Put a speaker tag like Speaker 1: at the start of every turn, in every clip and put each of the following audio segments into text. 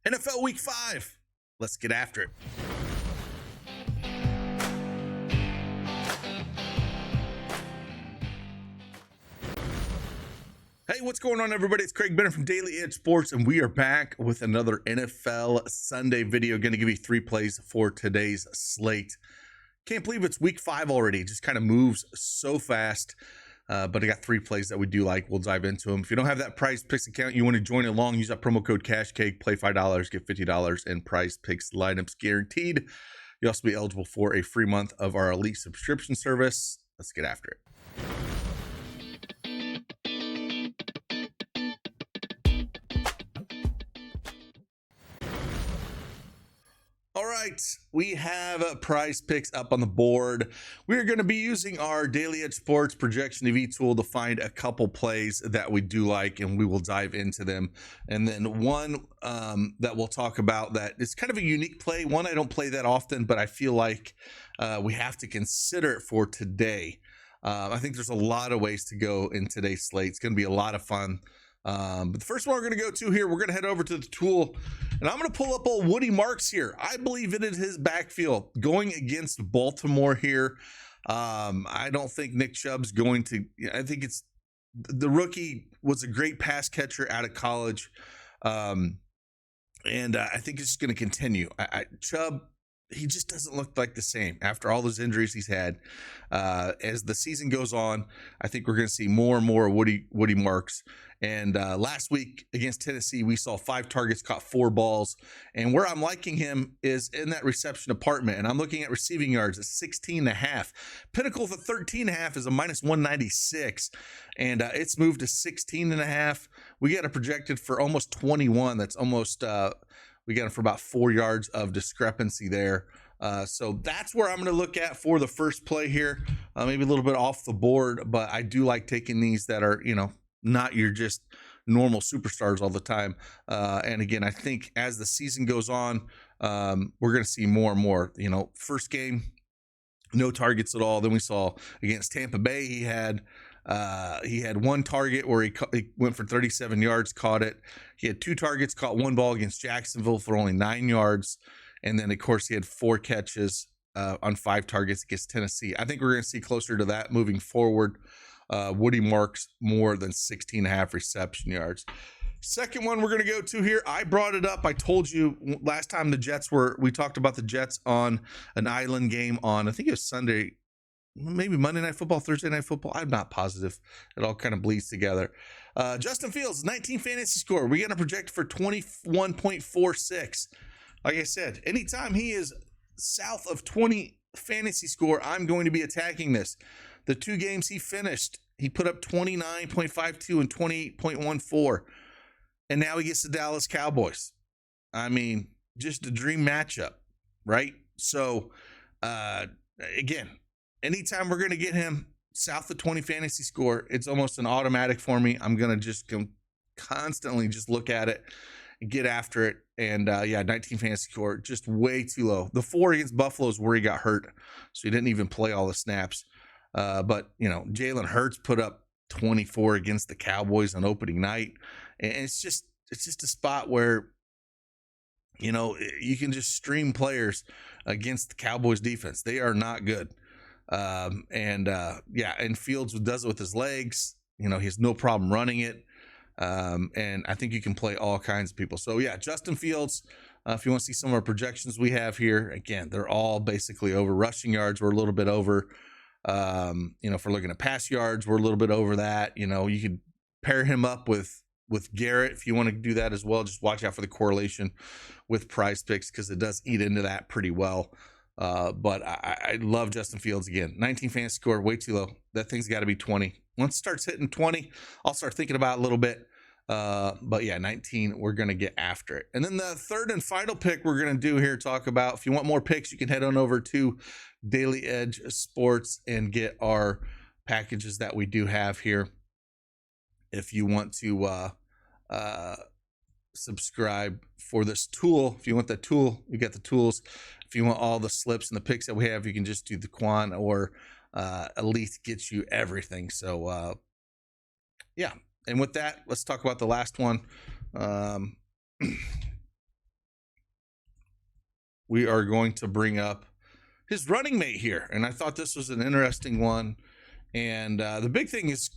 Speaker 1: NFL Week 5. Let's get after it. Hey, what's going on, everybody? It's Craig Bennett from Daily Edge Sports, and we are back with another NFL Sunday video. Going to give you 3 plays for today's slate. Can't believe it's Week 5 already. It just kind of moves so fast. But I got 3 plays that we do like. We'll dive into them. If you don't have that PrizePicks account, you want to join along, use that promo code CashKeg, play $5, get $50 in PrizePicks lineups guaranteed. You'll also be eligible for a free month of our elite subscription service. Let's get after it. All right, we have PrizePicks up on the board. We're going to be using our Daily Edge Sports Projection TV tool to find a couple plays that we do like, and we will dive into them. And then one that we'll talk about that is kind of a unique play. One I don't play that often, but I feel like we have to consider it for today. I think there's a lot of ways to go in today's slate. It's going to be a lot of fun. But the first one we're going to go to here, we're going to head over to the tool, and I'm going to pull up old Woody Marks here. I believe it is his backfield going against Baltimore here. I don't think Nick Chubb's going to, I think it's the rookie was a great pass catcher out of college. And I think it's going to continue. Chubb, he just doesn't look like the same after all those injuries he's had. As the season goes on, I think we're going to see more and more Woody Marks. And last week against Tennessee, we saw 5 targets, caught 4 balls. And where I'm liking him is in that reception department. And I'm looking at receiving yards at 16.5. Pinnacle for 13.5 is a minus 196. And it's moved to 16.5. We got it projected for almost 21. That's almost, we got it for about 4 yards of discrepancy there. So that's where I'm going to look at for the first play here. Maybe a little bit off the board, but I do like taking these that are, not your just normal superstars all the time. And again, I think as the season goes on, we're going to see more and more. First game, no targets at all. Then we saw against Tampa Bay, he had 1 target where he went for 37 yards, caught it. He had 2 targets, caught 1 ball against Jacksonville for only 9 yards. And then, of course, he had 4 catches on 5 targets against Tennessee. I think we're going to see closer to that moving forward. Woody Marks more than 16.5 reception yards. Second one we're going to go to here. I brought it up. I told you last time we talked about the Jets on an island game on, I think it was Sunday, maybe Monday Night Football, Thursday Night Football. I'm not positive. It all kind of bleeds together. Justin Fields, 19 fantasy score. We're going to project for 21.46. Like I said, anytime he is south of 20 fantasy score, I'm going to be attacking this. The 2 games he finished, he put up 29.52 and 28.14. And now he gets the Dallas Cowboys. I mean, just a dream matchup, right? So, again, anytime we're going to get him south of 20 fantasy score, it's almost an automatic for me. I'm going to just constantly just look at it and get after it. And 19 fantasy score, just way too low. The 4 against Buffalo is where he got hurt, so he didn't even play all the snaps. But Jalen Hurts put up 24 against the Cowboys on opening night, and it's just a spot where you can just stream players against the Cowboys defense. They are not good. And Fields does it with his legs. He has no problem running it. And I think you can play all kinds of people. So yeah, Justin Fields, if you want to see some of our projections we have here, again, they're all basically over. Rushing yards, we're a little bit over. If we're looking at pass yards, we're a little bit over that. You could pair him up with Garrett if you want to do that as well. Just watch out for the correlation with PrizePicks because it does eat into that pretty well. But I love Justin Fields again. 19 fantasy score, way too low. That thing's got to be 20. Once it starts hitting 20, I'll start thinking about it a little bit. But yeah, 19, we're going to get after it. And then the third and final pick we're going to do here, talk about, if you want more picks, you can head on over to Daily Edge Sports and get our packages that we do have here. If you want to subscribe for this tool, if you want the tool, we got the tools. If you want all the slips and the picks that we have, you can just do the Quan or Elite gets you everything. So yeah. And with that, let's talk about the last one. we are going to bring up his running mate here. And I thought this was an interesting one. And the big thing is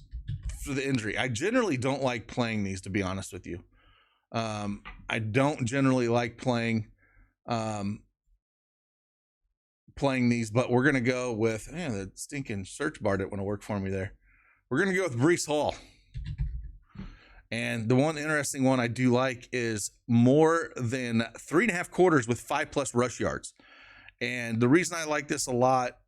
Speaker 1: for the injury. I generally don't like playing these, to be honest with you. I don't generally like playing these, but we're going to go with, man, the stinking search bar didn't want to work for me there. We're going to go with Breece Hall. And the one interesting one I do like is more than 3.5 quarters with 5+ rush yards. And the reason I like this a lot,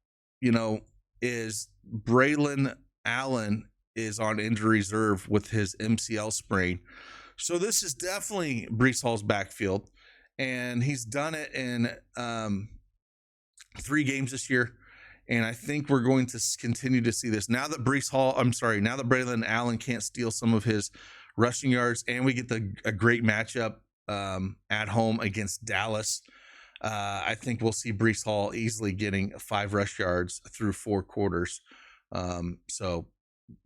Speaker 1: is Braylon Allen is on injury reserve with his MCL sprain. So this is definitely Breece Hall's backfield. And he's done it in 3 games this year. And I think we're going to continue to see this. Now that Braylon Allen can't steal some of his rushing yards, and we get a great matchup at home against Dallas, I think we'll see Breece Hall easily getting 5 rush yards through 4 quarters. So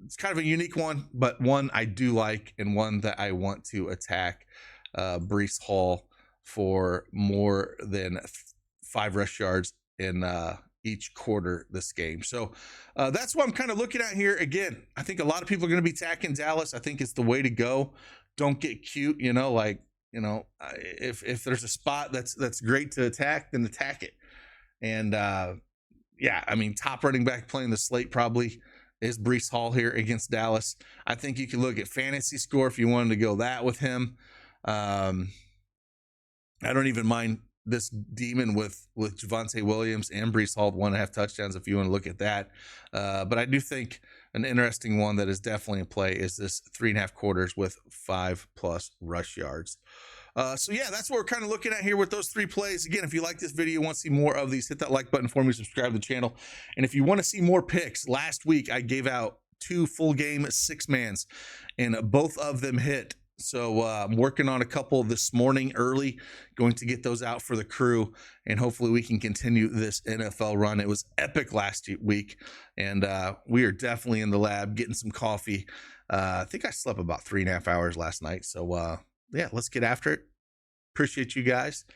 Speaker 1: it's kind of a unique one, but one I do like and one that I want to attack Breece Hall for more than 5 rush yards in each quarter this game. So that's what I'm kind of looking at here. Again, I think a lot of people are going to be attacking Dallas. I think it's the way to go. Don't get cute, if there's a spot that's great to attack, then attack it. And top running back playing the slate probably is Breece Hall here against Dallas. I think you can look at fantasy score if you wanted to go that with him. I don't even mind this demon with Javonte Williams and Breece Hall 1.5 touchdowns if you want to look at that. But I do think an interesting one that is definitely in play is this 3.5 quarters with 5+ rush yards. That's what we're kind of looking at here with those 3 plays. Again, if you like this video, want to see more of these, hit that like button for me, subscribe to the channel. And if you want to see more picks, last week I gave out 2 full game 6-mans, and both of them hit. So I'm working on a couple this morning early, going to get those out for the crew, and hopefully we can continue this NFL run. It was epic last week, and we are definitely in the lab getting some coffee. I think I slept about 3.5 hours last night. So let's get after it. Appreciate you guys.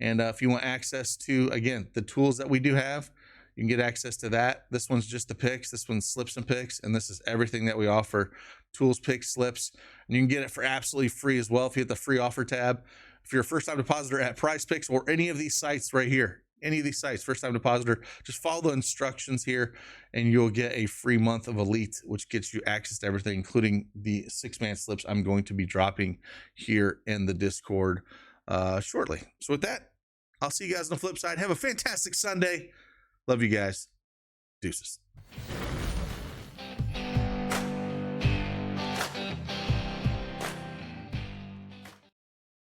Speaker 1: And if you want access to, again, the tools that we do have, you can get access to that. This one's just the picks. This one's slips and picks. And this is everything that we offer: tools, picks, slips. And you can get it for absolutely free as well if you hit the free offer tab. If you're a first-time depositor at Prizepicks or any of these sites right here, first-time depositor, just follow the instructions here and you'll get a free month of Elite, which gets you access to everything, including the 6-man slips I'm going to be dropping here in the Discord shortly. So with that, I'll see you guys on the flip side. Have a fantastic Sunday. Love you guys. Deuces.